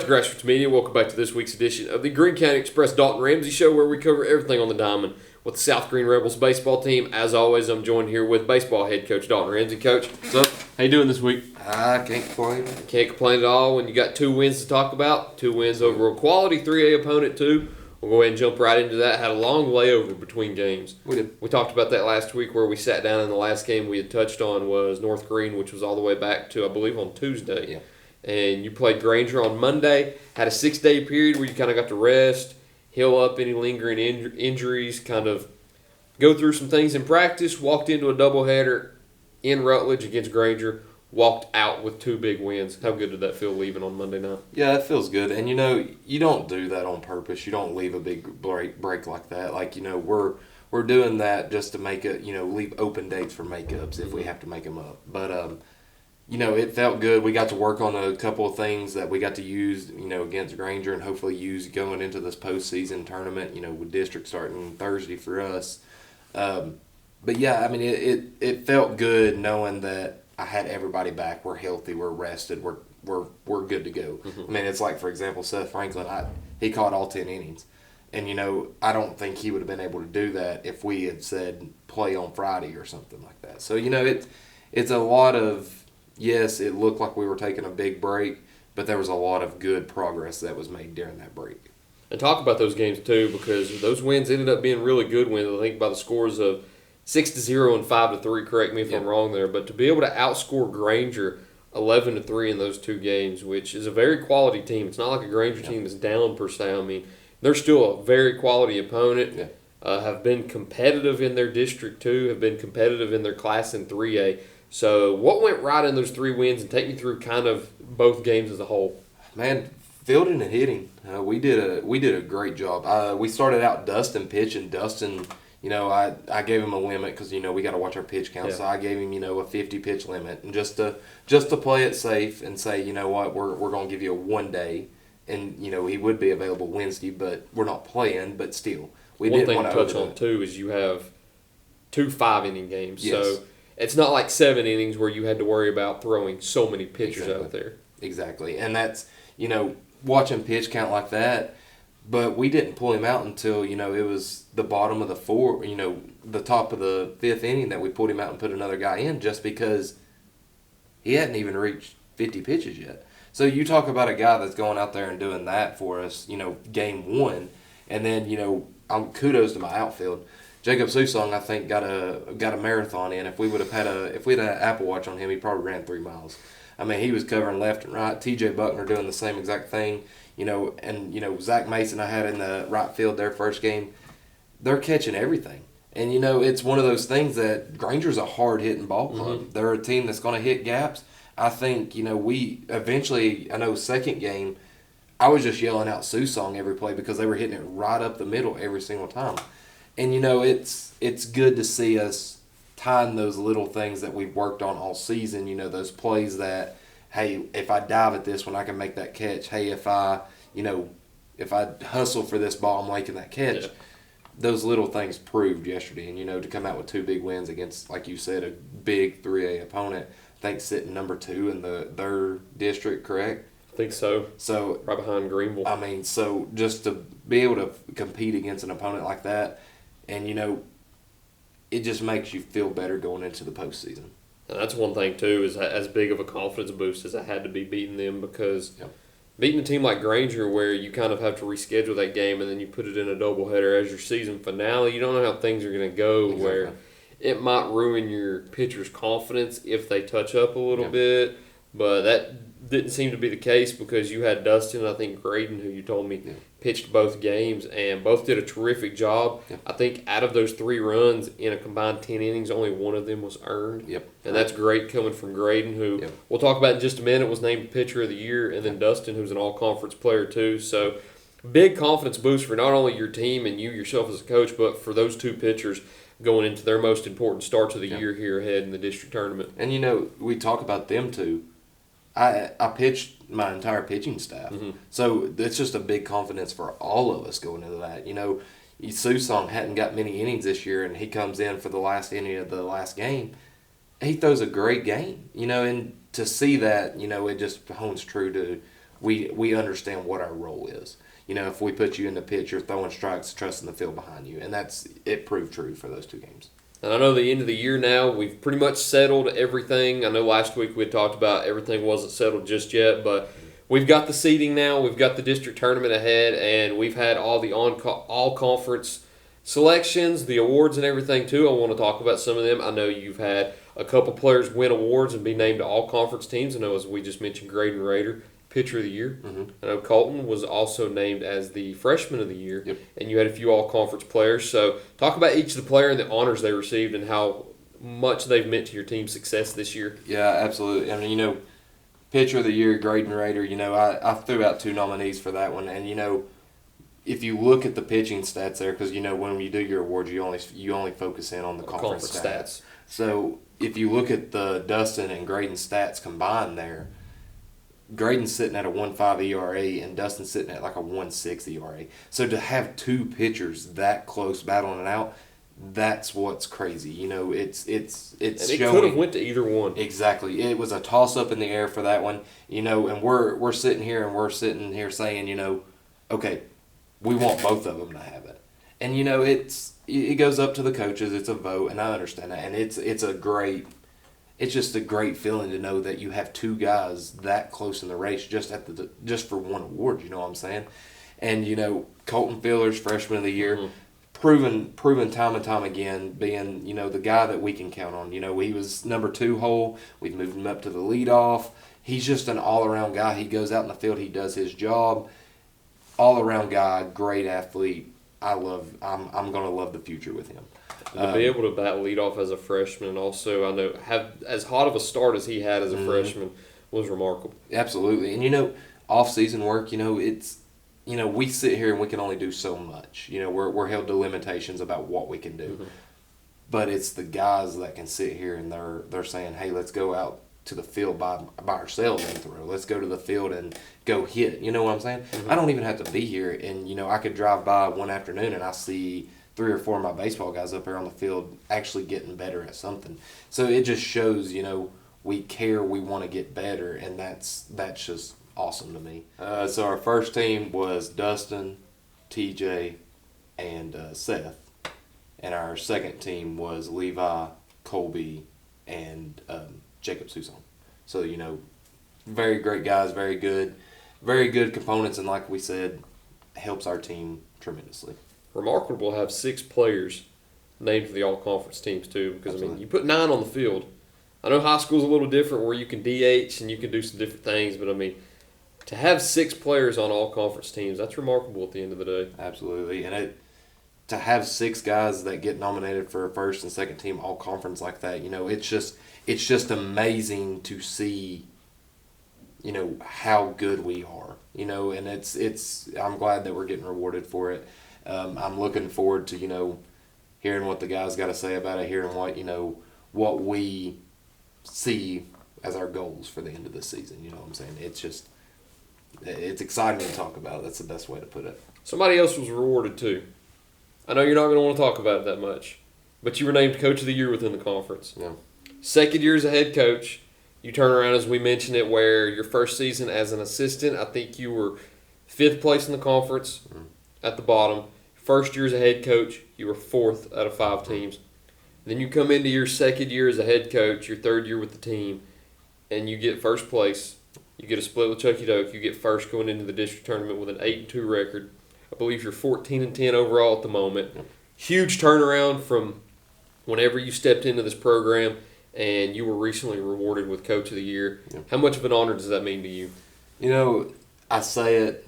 to Grassroots Media. Welcome back to this week's edition of the Greene County Express Dalton Ramsey Show, where we cover everything on the diamond with the South Greene Rebels baseball team. As always, I'm joined here with baseball head coach Dalton Ramsey. Coach, what's up? How you doing this week? I can't complain. Can't complain at all when you got 2 wins to talk about. 2 wins over a quality 3A opponent, too. We'll go ahead and jump right into that. Had a long layover between games. We did. We talked about that last week where we sat down, and the last game we had touched on was South Greene, which was all the way back to, I believe, on Tuesday. Yeah. And you played Granger on Monday, had a 6-day period where you kind of got to rest, heal up any lingering injuries, kind of go through some things in practice, walked into a doubleheader in Rutledge against Granger, walked out with 2 big wins. How good did that feel leaving on Monday night? Yeah, it feels good. And, you don't do that on purpose. You don't leave a big break like that. Like, we're doing that just to make it, leave open dates for makeups if we have to make them up. But, it felt good. We got to work on a couple of things that we got to use, against Granger and hopefully use going into this postseason tournament, with district starting Thursday for us. But, yeah, I mean, it felt good knowing that I had everybody back. We're healthy. We're rested. We're good to go. Mm-hmm. I mean, it's like, for example, Seth Franklin, he caught all 10 innings. And, I don't think he would have been able to do that if we had said play on Friday or something like that. So, it's a lot of... Yes, it looked like we were taking a big break, but there was a lot of good progress that was made during that break. And talk about those games, too, because those wins ended up being really good wins. I think by the scores of 6-0 and 5-3, correct me if I'm wrong there. But to be able to outscore Granger 11-3 in those 2 games, which is a very quality team. It's not like a Granger team that's down per se. I mean, they're still a very quality opponent. Yeah. Have been competitive in their district, too, have been competitive in their class in 3A. So what went right in those 3 wins, and take me through kind of both games as a whole? Man, fielding and hitting, we did a great job. We started out Dustin pitching. Dustin, I gave him a limit because we got to watch our pitch count. Yeah. So I gave him a 50 pitch limit, and just to play it safe and say, we're going to give you a 1 day, and he would be available Wednesday, but we're not playing. But still, we didn't want to touch on too is you have 2 5-inning games. Yes. So it's not like 7 innings where you had to worry about throwing so many pitchers out there. Exactly. And that's, watching pitch count like that, but we didn't pull him out until, it was the bottom of the 4, the top of the 5th inning that we pulled him out and put another guy in just because he hadn't even reached 50 pitches yet. So you talk about a guy that's going out there and doing that for us, game 1, and then, kudos to my outfield. Jacob Susong, I think, got a marathon in. If we had an Apple Watch on him, he probably ran 3 miles. I mean, he was covering left and right. T.J. Buckner doing the same exact thing. And Zach Mason I had in the right field their first game. They're catching everything. And it's one of those things that Granger's a hard hitting ball club. Mm-hmm. They're a team that's going to hit gaps. I think we eventually. I know second game, I was just yelling out Susong every play because they were hitting it right up the middle every single time. And, it's good to see us tying those little things that we've worked on all season, those plays that, hey, if I dive at this one, I can make that catch. Hey, if I hustle for this ball, I'm making that catch. Yeah. Those little things proved yesterday. And, to come out with 2 big wins against, like you said, a big 3A opponent, I think sitting number 2 in their district, correct? I think so. So right behind Greenville. I mean, so just to be able to compete against an opponent like that, and, it just makes you feel better going into the postseason. And that's one thing, too, is as big of a confidence boost as I had to be beating them because beating a team like Granger where you kind of have to reschedule that game and then you put it in a doubleheader as your season finale, you don't know how things are going to go where it might ruin your pitcher's confidence if they touch up a little bit. But that didn't seem to be the case because you had Dustin, I think Graydon, who you told me pitched both games, and both did a terrific job. Yeah. I think out of those 3 runs in a combined 10 innings, only 1 of them was earned. Yep. And that's great coming from Graydon, who we'll talk about in just a minute, was named Pitcher of the Year, and then Dustin, who's an all-conference player too. So big confidence boost for not only your team and you yourself as a coach, but for those 2 pitchers going into their most important starts of the year here ahead in the district tournament. And, we talk about them too. I pitched my entire pitching staff. Mm-hmm. So it's just a big confidence for all of us going into that. Susong hadn't got many innings this year, and he comes in for the last inning of the last game. He throws a great game, and to see that, it just hones true to we understand what our role is. If we put you in the pitch, you're throwing strikes, trusting the field behind you, and it proved true for those 2 games. And I know the end of the year now, we've pretty much settled everything. I know last week we had talked about everything wasn't settled just yet, but we've got the seeding now, we've got the district tournament ahead, and we've had all the all-conference selections, the awards and everything too. I want to talk about some of them. I know you've had a couple players win awards and be named to all-conference teams. I know, as we just mentioned, Graydon Rader, Pitcher of the Year. Mm-hmm. I know Colton was also named as the Freshman of the Year, yep. and you had a few all-conference players. So talk about each of the player and the honors they received and how much they've meant to your team's success this year. Yeah, absolutely. I mean, Pitcher of the Year, Graydon Rader, I threw out 2 nominees for that one. And, if you look at the pitching stats there, because, when you do your awards, you only focus in on the conference stats. So if you look at the Dustin and Graydon stats combined there, Graydon's sitting at a 1.5 ERA and Dustin's sitting at like a 1.6 ERA. So to have 2 pitchers that close battling it out, that's what's crazy. It's and it showing, could have went to either one. Exactly. It was a toss up in the air for that one. And we're sitting here saying, okay, we want both of them to have it. And it goes up to the coaches. It's a vote, and I understand that. And it's just a great feeling to know that you have 2 guys that close in the race just for one award. You know what I'm saying? And Colton Fillers, Freshman of the Year, mm-hmm. proven time and time again being the guy that we can count on. He was number 2 hole. We've moved him up to the leadoff. He's just an all around guy. He goes out in the field. He does his job. All around guy, great athlete. I'm gonna love the future with him. To be able to bat leadoff as a freshman, and also I know have as hot of a start as he had as a mm-hmm. freshman was remarkable. Absolutely, and off season work, it's we sit here and we can only do so much. We're held to limitations about what we can do, mm-hmm. but it's the guys that can sit here and they're saying, hey, let's go out to the field by ourselves and throw. Let's go to the field and go hit. You know what I'm saying? Mm-hmm. I don't even have to be here, and I could drive by one afternoon and I see 3 or 4 of my baseball guys up there on the field actually getting better at something. So it just shows, we care, we want to get better, and that's just awesome to me. So our first team was Dustin, TJ, and Seth, and our second team was Levi, Colby, and Jacob Susan. So, very great guys, very good components, and like we said, helps our team tremendously. Remarkable to have 6 players named for the all-conference teams too, because Absolutely. you put 9 on the field. I know high school's a little different where you can DH and you can do some different things, but to have 6 players on all-conference teams, that's remarkable at the end of the day. Absolutely, and to have 6 guys that get nominated for a first and second team all-conference like that, it's just amazing to see, how good we are, and I'm glad that we're getting rewarded for it. I'm looking forward to, hearing what the guys got to say about it, hearing what we see as our goals for the end of the season. You know what I'm saying? It's exciting to talk about. That's the best way to put it. Somebody else was rewarded too. I know you're not going to want to talk about it that much, but you were named Coach of the Year within the conference. Yeah. Second year as a head coach, you turn around, as we mentioned it, where your first season as an assistant, I think you were 5th place in the conference at the bottom. First year as a head coach, you were 4th out of 5 teams. Then you come into your second year as a head coach, your 3rd year with the team, and you get first place. You get a split with Chucky Doak. You get first going into the district tournament with an 8-2 record. I believe you're 14-10 overall at the moment. Yep. Huge turnaround from whenever you stepped into this program, and you were recently rewarded with Coach of the Year. Yep. How much of an honor does that mean to you? I say it.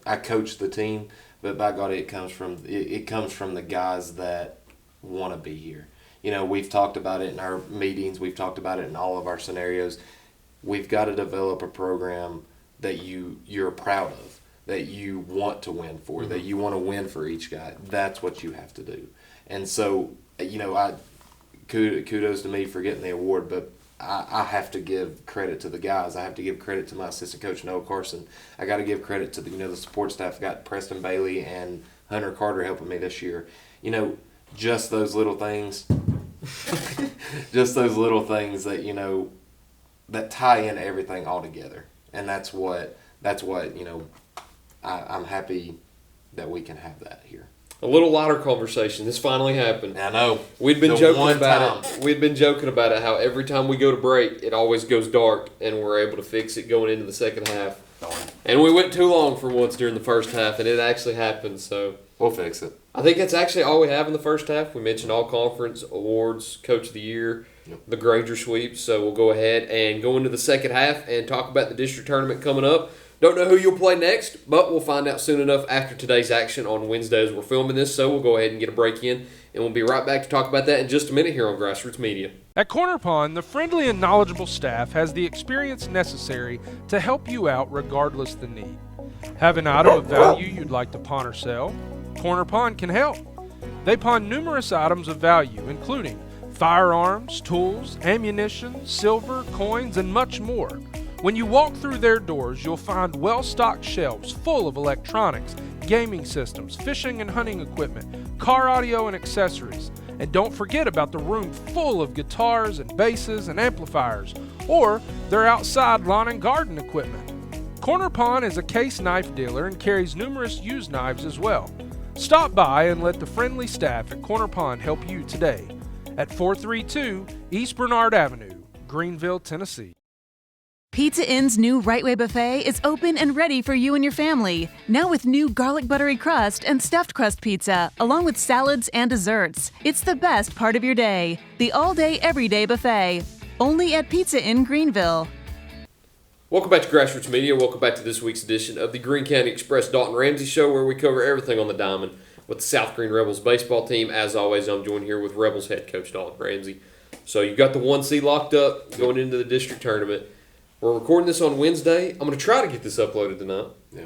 I coach the team, but by God, it comes from the guys that want to be here. We've talked about it in our meetings. We've talked about it in all of our scenarios. We've got to develop a program that you're proud of, that you want to win for, mm-hmm. that you want to win for each guy. That's what you have to do. And so, kudos to me for getting the award, but I have to give credit to the guys. I have to give credit to my assistant coach, Noah Carson. I got to give credit to the support staff. I got Preston Bailey and Hunter Carter helping me this year. Just those little things. Just those little things that that tie in everything all together. And that's what I'm happy that we can have that here. A little lighter conversation. This finally happened. I know. We'd been joking about it. We'd been joking about it, how every time we go to break, it always goes dark, and we're able to fix it going into the second half. And we went too long for once during the first half, and it actually happened. So we'll fix it. I think that's actually all we have in the first half. We mentioned all conference awards, Coach of the Year, the Granger sweep. So we'll go ahead and go into the second half and talk about the district tournament coming up. Don't know who you'll play next, but we'll find out soon enough after today's action on Wednesday as we're filming this. So we'll go ahead and get a break in, and we'll be right back to talk about that in just a minute here on Grassroots Media. At Corner Pond, the friendly and knowledgeable staff has the experience necessary to help you out regardless the need. Have an item of value you'd like to pawn or sell? Corner Pond can help. They pawn numerous items of value, including firearms, tools, ammunition, silver, coins, and much more. When you walk through their doors, you'll find well-stocked shelves full of electronics, gaming systems, fishing and hunting equipment, car audio and accessories. And don't forget about the room full of guitars and basses and amplifiers, or their outside lawn and garden equipment. Corner Pond is a case knife dealer and carries numerous used knives as well. Stop by and let the friendly staff at Corner Pond help you today at 432 East Bernard Avenue, Greenville, Tennessee. Pizza Inn's new Right Way Buffet is open and ready for you and your family. Now with new garlic buttery crust and stuffed crust pizza, along with salads and desserts. It's the best part of your day. The all-day, everyday buffet. Only at Pizza Inn Greenville. Welcome back to Grassroots Media. Welcome back to this week's edition of the Greene County Express Dalton Ramsey Show, where we cover everything on the diamond with the South Greene Rebels baseball team. As always, I'm joined here with Rebels head coach Dalton Ramsey. So you got the 1C locked up going into the district tournament. We're recording this on Wednesday. I'm going to try to get this uploaded tonight. Yeah.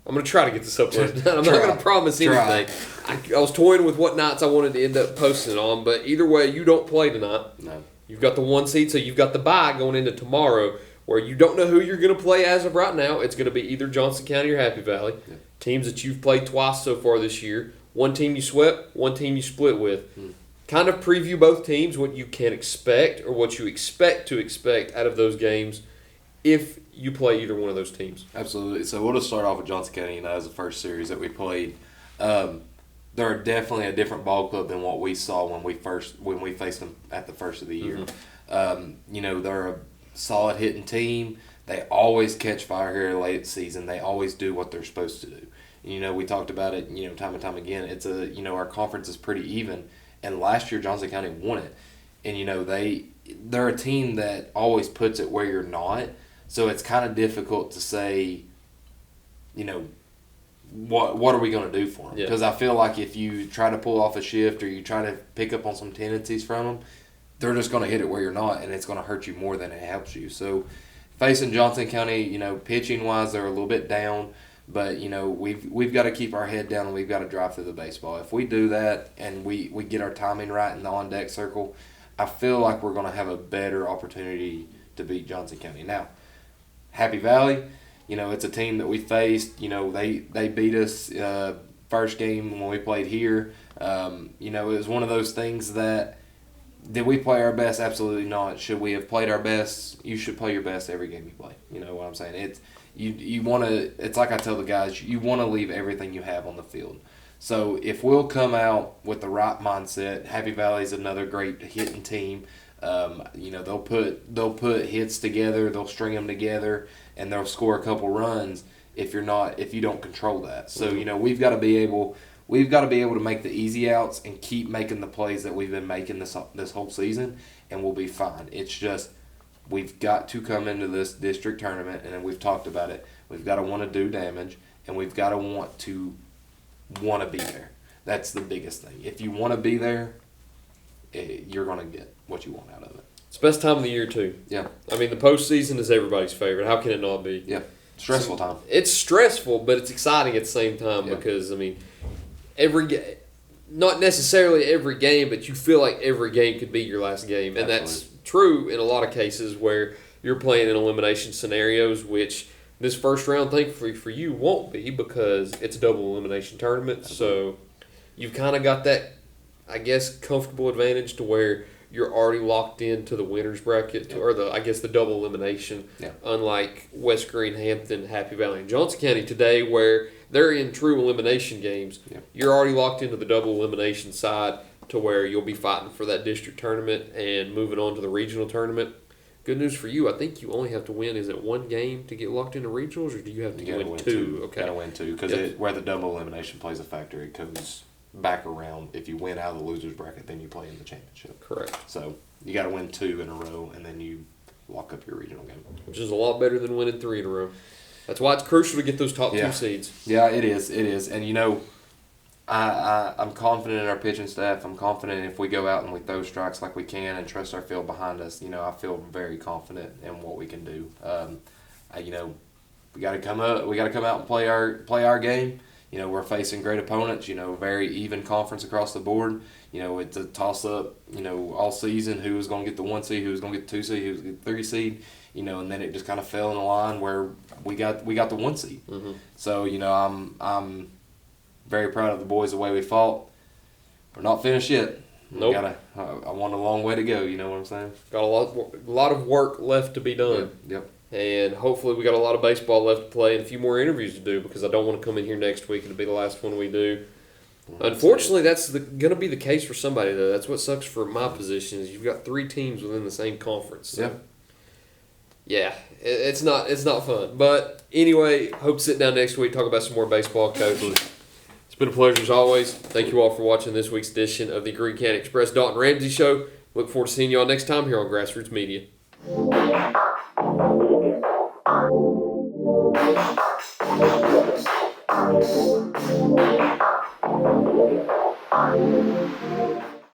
I'm going to try to get this uploaded tonight. I'm not going to promise anything. I was toying with what nights I wanted to end up posting it on, but either way, you don't play tonight. No. You've got the 1 seed, so you've got the bye going into tomorrow, where you don't know who you're going to play as of right now. It's going to be either Johnson County or Happy Valley. Yeah. Teams that you've played twice so far this year. One team you swept, one team you split with. Kind of preview both teams, what you can expect or what you expect to expect out of those games if you play either one of those teams. Absolutely. So we'll just start off with Johnson County, as the first series that we played. They're definitely a different ball club than what we saw when we faced them at the first of the year. They're a solid hitting team. They always catch fire here late in the season. They always do what they're supposed to do. We talked about it, time and time again. It's our conference is pretty even, and last year Johnson County won it. And they're a team that always puts it where you're not. So it's kind of difficult to say, what are we going to do for them? Because I feel like if you try to pull off a shift or you try to pick up on some tendencies from them, they're just going to hit it where you're not, and it's going to hurt you more than it helps you. So facing Johnson County, pitching-wise, they're a little bit down, but, we've got to keep our head down and we've got to drive through the baseball. If we do that and we get our timing right in the on-deck circle, I feel like we're going to have a better opportunity to beat Johnson County. Now, Happy Valley, it's a team that we faced. They beat us first game when we played here. It was one of those things that, did we play our best? Absolutely not. Should we have played our best? You should play your best every game you play. You know what I'm saying? It's you want to. It's like I tell the guys, you want to leave everything you have on the field. So if we'll come out with the right mindset, Happy Valley's another great hitting team. They'll put hits together, they'll string them together, and they'll score a couple runs if you don't control that. So we've got to be able to make the easy outs and keep making the plays that we've been making this whole season, and we'll be fine. It's just we've got to come into this district tournament, and we've talked about it. We've got to want to do damage, and we've got to want to be there. That's the biggest thing. If you want to be there, you're going to get what you want out of it. It's the best time of the year, too. Yeah. I mean, the postseason is everybody's favorite. How can it not be? Yeah. Stressful time. It's stressful, but it's exciting at the same time because, not necessarily every game, but you feel like every game could be your last game. And that's true in a lot of cases where you're playing in elimination scenarios, which this first round, thankfully for you, won't be because it's a double elimination tournament. So you've kind of got that, I guess, comfortable advantage to where you're already locked into the winners bracket, or the double elimination. Yeah. Unlike West Greene, Hampton, Happy Valley, and Johnson County today, where they're in true elimination games. Yeah. You're already locked into the double elimination side to where you'll be fighting for that district tournament and moving on to the regional tournament. Good news for you. I think you only have to win. Is it one game to get locked into regionals, or do you have to win two? Okay. Got to win two because Yep. where the double elimination plays a factor, it goes back around. If you win out of the losers bracket, then you play in the championship. Correct. So you got to win 2 in a row, and then you lock up your regional game. Which is a lot better than winning 3 in a row. That's why it's crucial to get those top 2 seeds. Yeah, it is. It is. And, I'm confident in our pitching staff. I'm confident if we go out and we throw strikes like we can and trust our field behind us. I feel very confident in what we can do. We got to come up. We got to come out and play our game. We're facing great opponents. Very even conference across the board. It's a toss up. All season who was going to get the 1 seed, who was going to get the 2 seed, who was going to get the 3 seed. And then it just kind of fell in a line where we got the 1 seed. Mm-hmm. So I'm very proud of the boys the way we fought. We're not finished yet. Nope. I want a long way to go. You know what I'm saying? Got a lot of work left to be done. Yep. And hopefully we got a lot of baseball left to play and a few more interviews to do, because I don't want to come in here next week and it'll be the last one we do. Unfortunately, that's going to be the case for somebody, though. That's what sucks for my position is you've got 3 teams within the same conference. So. Yeah, it's not fun. But anyway, hope to sit down next week, talk about some more baseball, Coach. It's been a pleasure as always. Thank you all for watching this week's edition of the Greene County Express Dalton Ramsey Show. Look forward to seeing you all next time here on Grassroots Media.